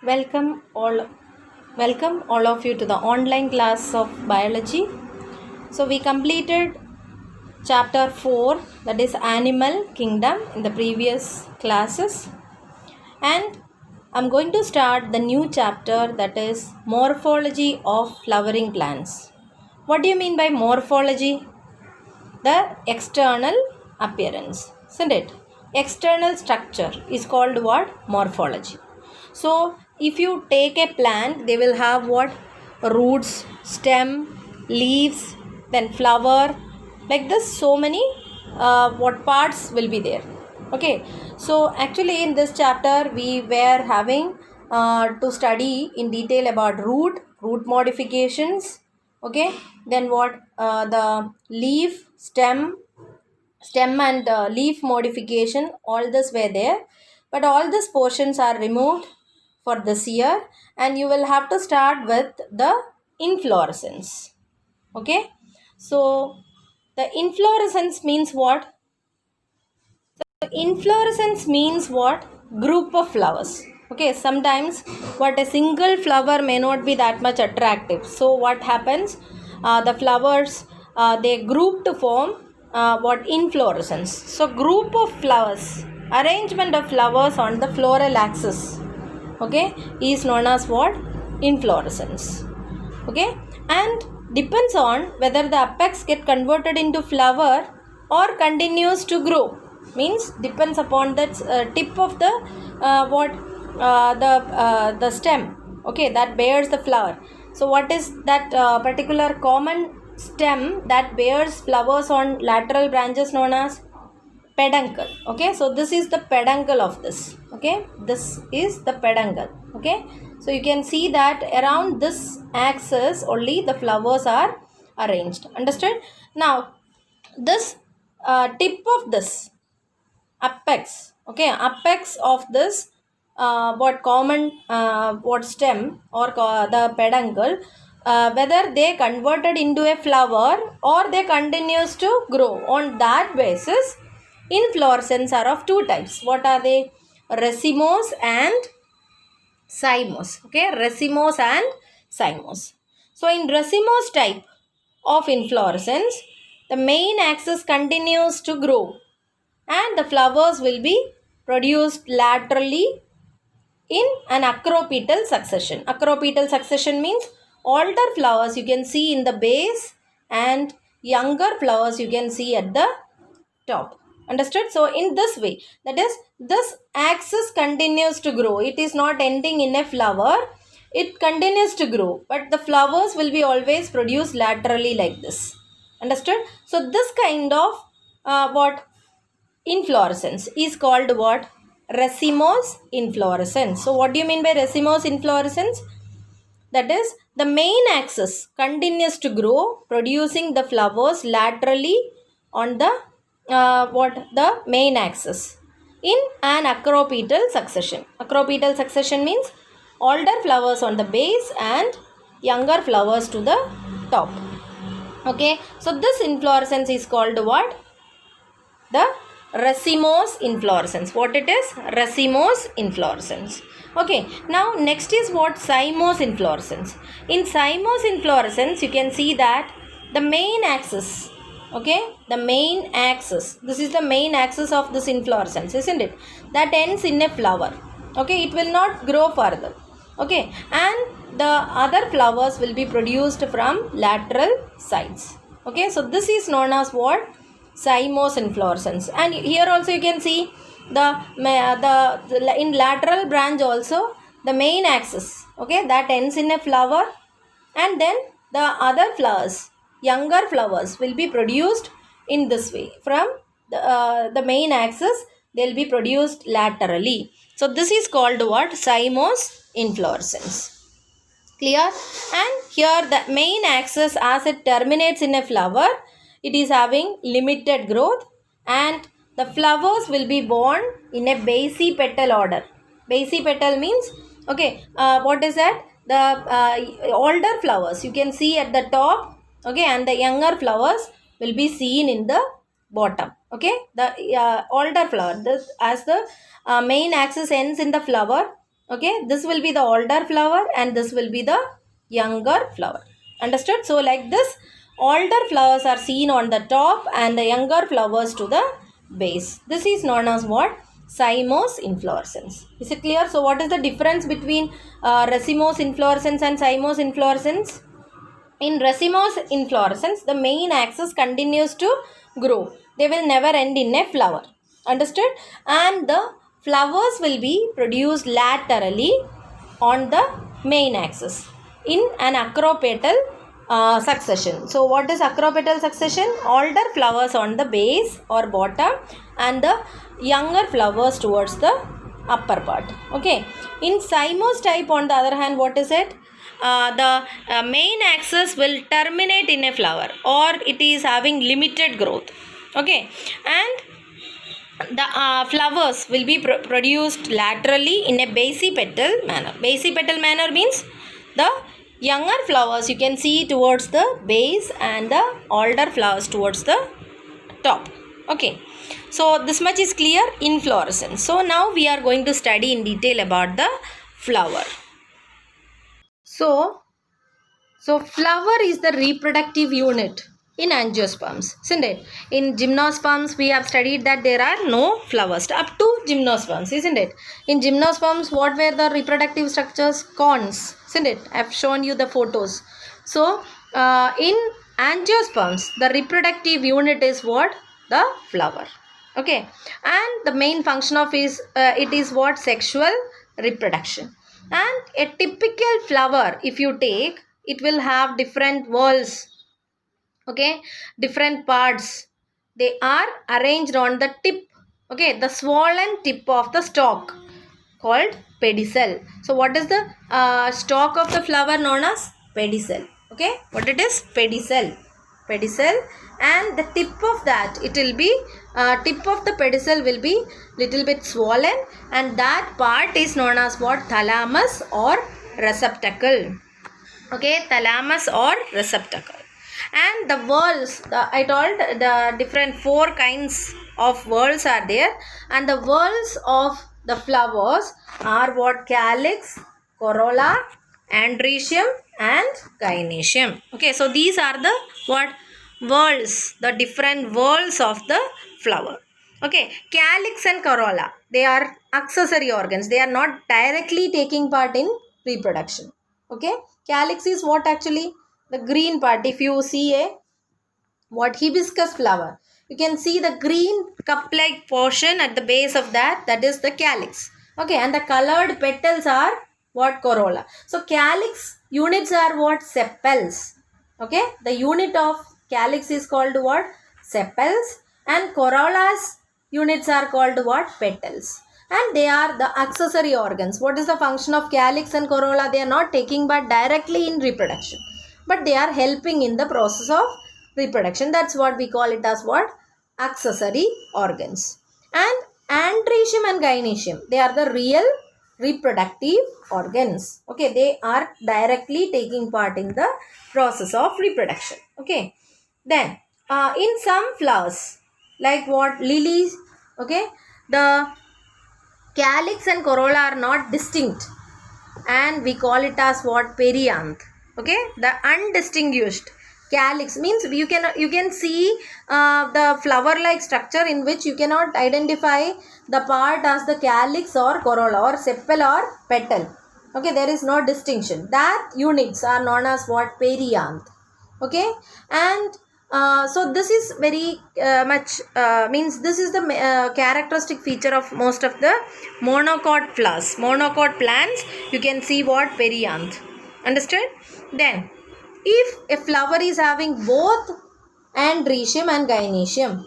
Welcome all welcome all of you to the online class of biology. So we completed chapter 4, that is animal kingdom, in the previous classes, and I'm going to start the new chapter, that is morphology of flowering plants. What do you mean by morphology? The external appearance, isn't it? External structure is called what? Morphology. So if you take a plant, they will have what? Roots, stem, leaves, then flower, like this. So many what parts will be there. Okay, so actually in this chapter we were having to study in detail about root modifications. Okay, then what? The leaf, stem and leaf modification, all this were there, but all these portions are removed for this year, and you will have to start with the inflorescence. Okay, so the inflorescence means what? Inflorescence means what? Group of flowers. Okay, sometimes what, a single flower may not be that much attractive, so what happens, the flowers they group to form what? Inflorescence. So group of flowers, arrangement of flowers on the floral axis, okay, is known as what? Inflorescence. Okay, and depends on whether the apex get converted into flower or continues to grow. Means depends upon the tip of the the stem, okay, that bears the flower. So what is that particular common stem that bears flowers on lateral branches known as peduncle? Okay, so this is the peduncle of this. Okay, this is the peduncle. Okay, so you can see that around this axis only the flowers are arranged. Understood? Now this tip of this apex, okay, apex of this what common what stem or the peduncle, whether they converted into a flower or they continues to grow, on that basis inflorescence are of two types. What are they? Racemose and cymose. Okay, racemose and cymose. So in racemose type of inflorescence, the main axis continues to grow and the flowers will be produced laterally in an acropetal succession. Acropetal succession means older flowers you can see in the base and younger flowers you can see at the top. Understood? So in this way, that is, this axis continues to grow. It is not ending in a flower. It continues to grow, but the flowers will be always produced laterally like this. Understood? So this kind of what? Inflorescence is called what? Racemose inflorescence. So what do you mean by racemose inflorescence? That is, the main axis continues to grow, producing the flowers laterally on the the main axis in an acropetal succession. Acropetal succession means older flowers on the base and younger flowers to the top. Okay, so this inflorescence is called what? The racemose inflorescence. What it is? Racemose inflorescence. Okay, now next is what? Cymose inflorescence. In cymose inflorescence, you can see that the main axis, okay, the main axis, this is the main axis of this inflorescence, isn't it? That ends in a flower. Okay, it will not grow further. Okay, and the other flowers will be produced from lateral sides. Okay, so this is known as what? Cymose inflorescence. And here also you can see the in lateral branch also the main axis, okay, that ends in a flower, and then the other flowers, younger flowers, will be produced in this way from the main axis. They will be produced laterally. So this is called what? Cymose inflorescence. Clear? And here the main axis, as it terminates in a flower, it is having limited growth, and the flowers will be born in a basipetal order. Basipetal means, okay, what is that? The older flowers you can see at the top, okay, and the younger flowers will be seen in the bottom. Okay, the older flower, this, as the main axis ends in the flower, Okay, this will be the older flower and this will be the younger flower. Understood? So like this, older flowers are seen on the top and the younger flowers to the base. This is known as what? Cymose inflorescence. Is it clear? So what is the difference between racemose inflorescence and cymose inflorescence? In racemose inflorescence, the main axis continues to grow. They will never end in a flower. Understood? And the flowers will be produced laterally on the main axis in an acropetal succession. So, what is acropetal succession? Older flowers on the base or bottom and the younger flowers towards the upper part. Okay. In cymose type, on the other hand, what is it? The main axis will terminate in a flower or it is having limited growth. Okay, and the flowers will be produced laterally in a basipetal manner. Basipetal manner means the younger flowers you can see towards the base and the older flowers towards the top. Okay, so this much is clear. Inflorescence. So now we are going to study in detail about the flower. So flower is the reproductive unit in angiosperms, isn't it? In gymnosperms, we have studied that there are no flowers up to gymnosperms, isn't it? In gymnosperms, what were the reproductive structures? Cones, isn't it? I have shown you the photos. So, in angiosperms, the reproductive unit is what? The flower. Okay, and the main function of it is what? Sexual reproduction. And a typical flower, if you take, it will have different whorls. Okay, different parts. They are arranged on the tip. Okay, the swollen tip of the stalk called pedicel. So, what is the stalk of the flower known as? Pedicel. Okay, what it is? Pedicel. Pedicel, and the tip of that, it will be tip of the pedicel will be little bit swollen, and that part is known as what? Thalamus or receptacle. Okay, thalamus or receptacle. And the whorls, I told the different 4 kinds of whorls are there, and the whorls of the flowers are what? Calyx, corolla, androecium and gynoecium. Okay, so these are the what? Whorls, the different whorls of the flower. Okay, calyx and corolla, they are accessory organs. They are not directly taking part in reproduction. Okay, calyx is what actually? The green part. If you see a what? Hibiscus flower, you can see the green cup like portion at the base of that is the calyx. Okay, and the colored petals are what? Corolla. So calyx units are what? Sepals. Okay, the unit of calyx is called what? Sepals, and corolla's units are called what? Petals, and they are the accessory organs. What is the function of calyx and corolla? They are not taking part directly in reproduction, but they are helping in the process of reproduction. That's what we call it as what? Accessory organs. And androecium and gynoecium, they are the real reproductive organs. Okay, they are directly taking part in the process of reproduction. Okay, then in some flowers like what? Lilies. Okay, the calyx and corolla are not distinct, and we call it as what? Perianth. Okay, the undistinguished calyx means you can see the flower like structure in which you cannot identify the part as the calyx or corolla or sepal or petal. Okay, there is no distinction. That units are known as what? Perianth. Okay, and so this is very much means this is the characteristic feature of most of the monocot flowers. Monocot plants, you can see what? Perianth. Understood? Then if a flower is having both androecium and gynoecium,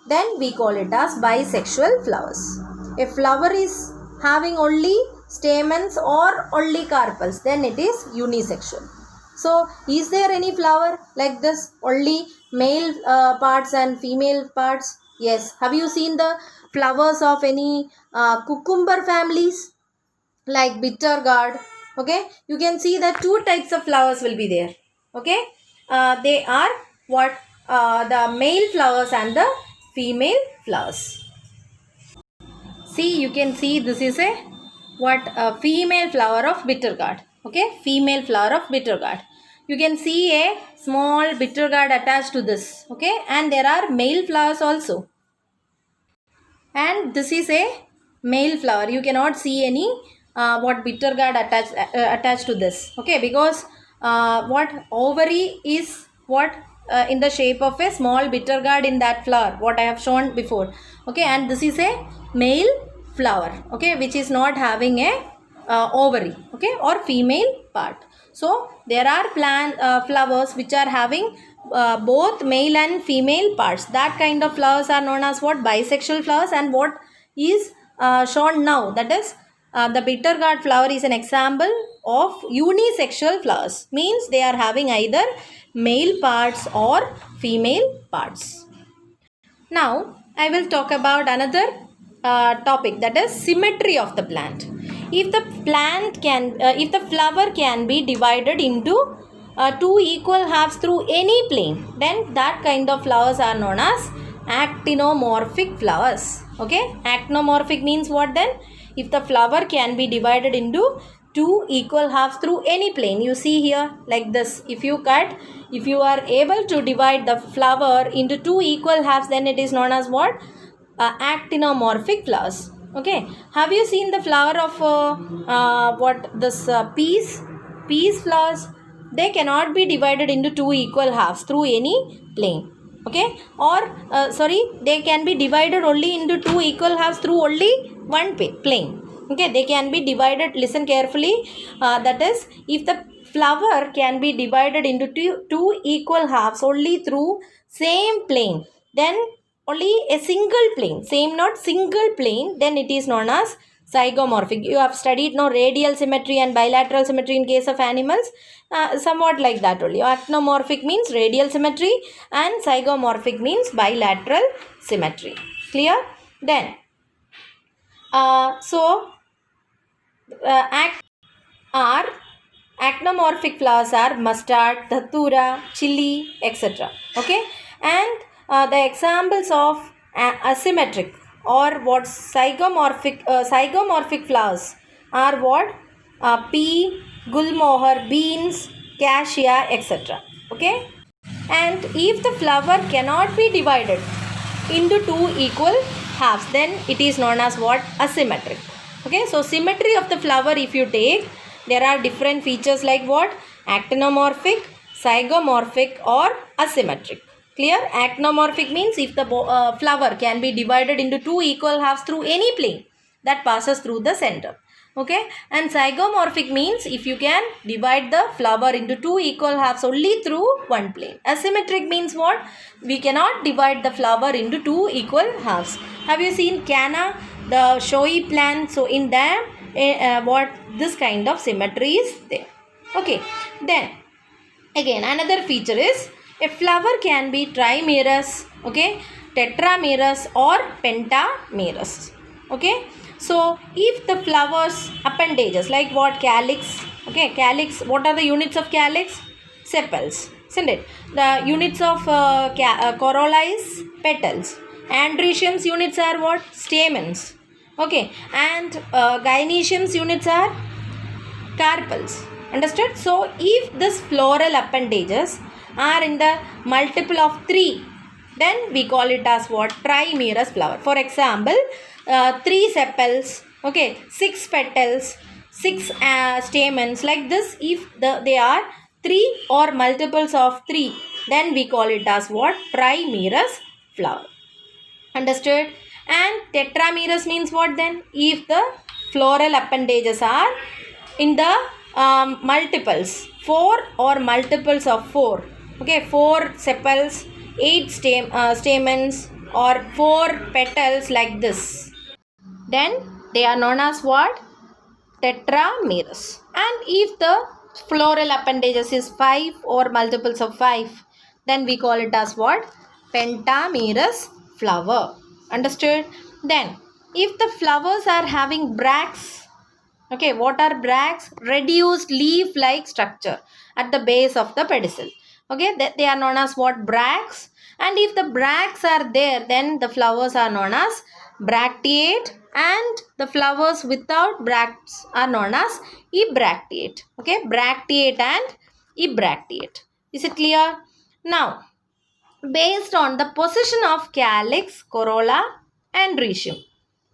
then we call it as bisexual flowers. A flower is having only stamens or only carpels, then it is unisexual. So, is there any flower like this? Only male parts and female parts? Yes. Have you seen the flowers of any cucumber families like bitter gourd? Okay. You can see that 2 types of flowers will be there. Okay. They are what? The male flowers and the female flowers. See, you can see this is a what female flower of bitter gourd. Okay, female flower of bitter gourd. You can see a small bitter gourd attached to this. Okay, and there are male flowers also. And this is a male flower. You cannot see any what bitter gourd attached to this. Okay, because what ovary is what in the shape of a small bitter gourd in that flower, what I have shown before. Okay, and this is a male flower. Okay, which is not having a ovary. Okay, or female part. So there are flowers which are having both male and female parts. That kind of flowers are known as what? Bisexual flowers. And what is shown now, that is the bitter gourd flower is an example of unisexual flowers. Means they are having either male parts or female parts. Now I will talk about another topic, that is symmetry of the plant. If the if the flower can be divided into two equal halves through any plane, then that kind of flowers are known as actinomorphic flowers. Okay, actinomorphic means what then? If the flower can be divided into two equal halves through any plane. You see here like this. If you are able to divide the flower into two equal halves, then it is known as what? Actinomorphic flowers. Okay, have you seen the flower of peas flowers? They cannot be divided into two equal halves through any plane. Okay, or they can be divided only into two equal halves through only one plane. Okay, they can be divided, listen carefully, that is, if the flower can be divided into two equal halves only through same plane, then only a single plane, same not single plane, then it is known as zygomorphic. You have studied radial symmetry and bilateral symmetry in case of animals, somewhat like that only. Actinomorphic means radial symmetry and zygomorphic means bilateral symmetry. Clear? Then actinomorphic flowers are mustard, datura, chili, etc. Okay, and the examples of asymmetric or what zygomorphic flowers are what? Pea, gulmohar, beans, cassia, etc. Okay, and if the flower cannot be divided into two equal halves, then it is known as what? Asymmetric. Okay, so symmetry of the flower, if you take, there are different features like what? Actinomorphic, zygomorphic or asymmetric. Clear? Actinomorphic means if the flower can be divided into two equal halves through any plane that passes through the center. Okay, and zygomorphic means if you can divide the flower into two equal halves only through one plane. Asymmetric means what? We cannot divide the flower into two equal halves. Have you seen canna, the showy plant? So in them, what this kind of symmetry is there. Okay, then again another feature is a flower can be trimerous, okay, tetramerous or pentamerous. Okay, so if the flowers appendages like what? Calyx. Okay, calyx, what are the units of calyx? Sepals, isn't it? The units of corolla is petals. Androecium's units are what? Stamens. Okay, and gynoecium's units are carpels. Understood? So if this floral appendages are in the multiple of 3, then we call it as what? Trimerous flower. For example, 3 sepals, okay, 6 petals, 6 stamens, like this. If they are 3 or multiples of 3, then we call it as what? Trimerous flower. Understood? And tetramerous means what then? If the floral appendages are in the multiples, 4 or multiples of 4. Okay, 4 sepals, 8 stamens or 4 petals like this. Then they are known as what? Tetramerous. And if the floral appendages is 5 or multiples of 5, then we call it as what? Pentamerous flower. Understood? Then if the flowers are having bracts, okay, what are bracts? Reduced leaf-like structure at the base of the pedicel. Okay, they are known as what? Bracts. And if the bracts are there, then the flowers are known as bracteate and the flowers without bracts are known as ebracteate. Okay, bracteate and ebracteate. Is it clear? Now, based on the position of calyx, corolla and rhizome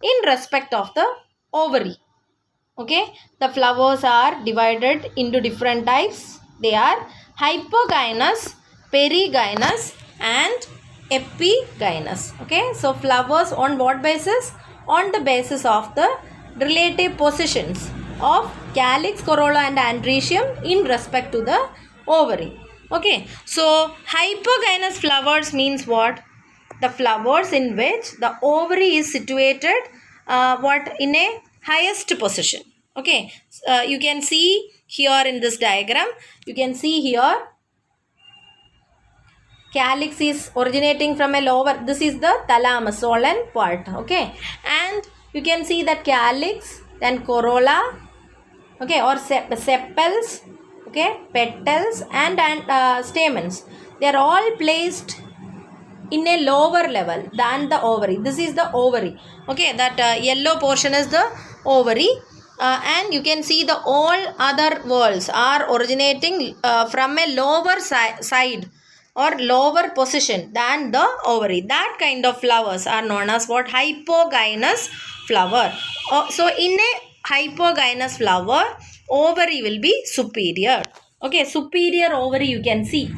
in respect of the ovary. Okay, the flowers are divided into different types. They are hypogynous, perigynous and epigynous. Okay, so flowers on what basis? On the basis of the relative positions of calyx, corolla and androecium in respect to the ovary. Okay, so hypogynous flowers means what? The flowers in which the ovary is situated in a highest position. Okay, you can see here in this diagram, you can see here calyx is originating from a lower, this is the thalamus, swollen part. Okay, and you can see that calyx, then corolla, okay, or sepals, okay, petals and stamens, they are all placed in a lower level than the ovary. This is the ovary. Okay, that yellow portion is the ovary. And you can see the all other whorls are originating from a lower side or lower position than the ovary. That kind of flowers are known as what? Hypogynous flower. So in a hypogynous flower, ovary will be superior. Okay, superior ovary you can see.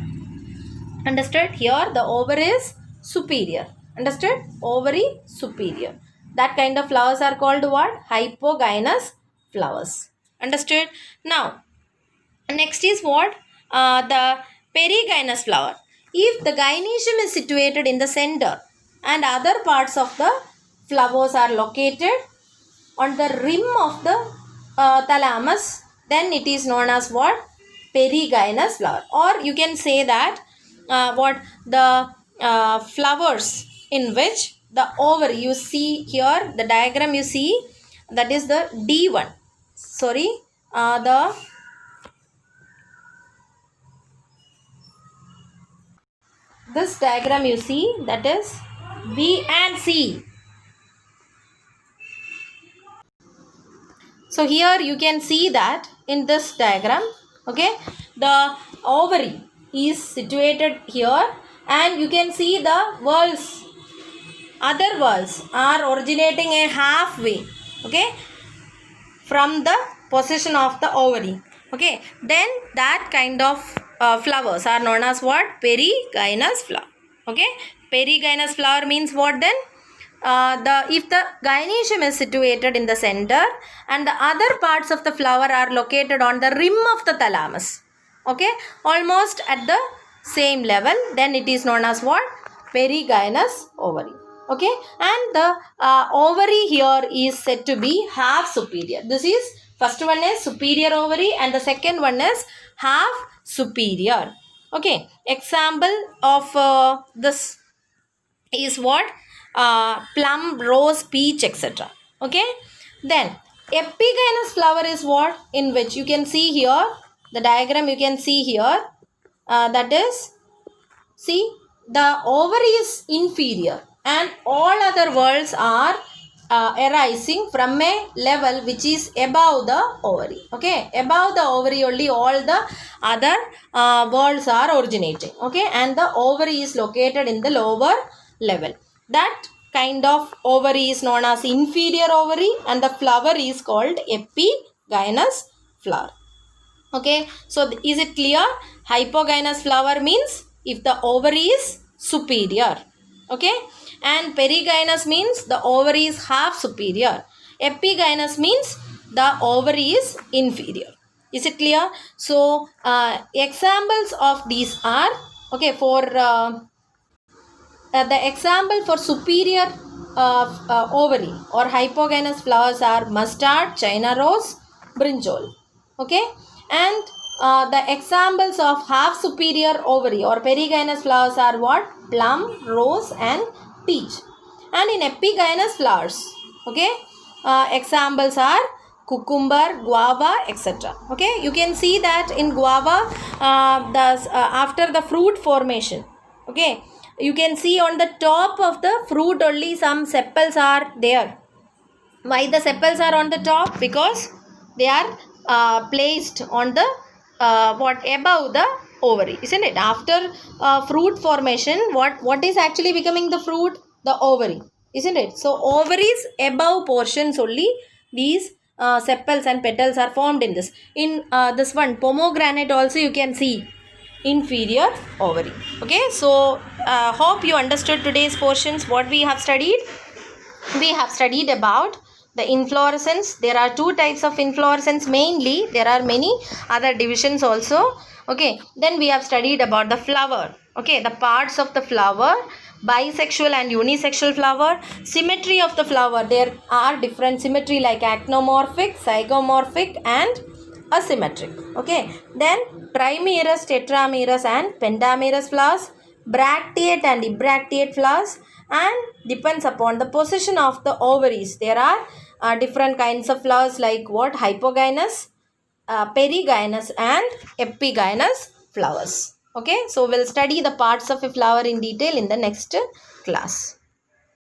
Understood? Here the ovary is superior. Understood? Ovary superior. That kind of flowers are called what? Hypogynous flowers. Understood? Now, next is what? The perigynous flower. If the gynoecium is situated in the center and other parts of the flowers are located on the rim of the thalamus, then it is known as what? Perigynous flower. Or you can say that what the flowers in which the ovary, you see here the diagram you see, that is the D1. Sorry, this diagram you see, that is B and C. So here you can see that in this diagram, okay, the ovary is situated here and you can see the whorls, other whorls are originating a halfway, okay, from the position of the ovary. Okay, then that kind of flowers are known as what? Perigynous flower. Okay, perigynous flower means what then? If the gynoecium is situated in the center and the other parts of the flower are located on the rim of the thalamus, okay, almost at the same level, then it is known as what? Perigynous ovary. Okay, and the ovary here is said to be half superior. This is, first one is superior ovary and the second one is half superior. Okay, example of this is what? Plum, rose, peach, etc. Okay, then epigynous flower is what? In which you can see here, the diagram you can see here, that is, see, the ovary is inferior and all other whorls are arising from a level which is above the ovary. Okay, above the ovary only all the other whorls are originating. Okay, and the ovary is located in the lower level. That kind of ovary is known as inferior ovary and the flower is called epigynous flower. Okay, so is it clear? Hypogynous flower means if the ovary is superior. Okay, and perigynous means the ovary is half superior. Epigynous means the ovary is inferior. Is it clear? So examples of these are, okay, for the example for superior ovary or hypogynous flowers are mustard, China rose, brinjal. Okay, and the examples of half superior ovary or perigynous flowers are what? Plum, rose and peach. And in epigynous flowers, okay, examples are cucumber, guava, etc. Okay, you can see that in guava, after the fruit formation, okay, you can see on the top of the fruit only some sepals are there. Why the sepals are on the top? Because they are placed on the above the ovary, isn't it? After fruit formation, what is actually becoming the fruit? The ovary, isn't it? So ovaries above portions only these sepals and petals are formed in this. In this one pomegranate also you can see inferior ovary. Okay, so hope you understood today's portions. What we have studied? We have studied about the inflorescence. There are two types of inflorescence mainly. There are many other divisions also. Okay, then we have studied about the flower. Okay, the parts of the flower, bisexual and unisexual flower, symmetry of the flower. There are different symmetry like actinomorphic, zygomorphic and asymmetric. Okay, then trimerous, tetramerous and pentamerous flowers, bracteate and ebracteate flowers, and depends upon the position of the ovaries. There are different kinds of flowers like what? Hypogynous, perigynous and epigynous flowers. Okay, so we'll study the parts of a flower in detail in the next class.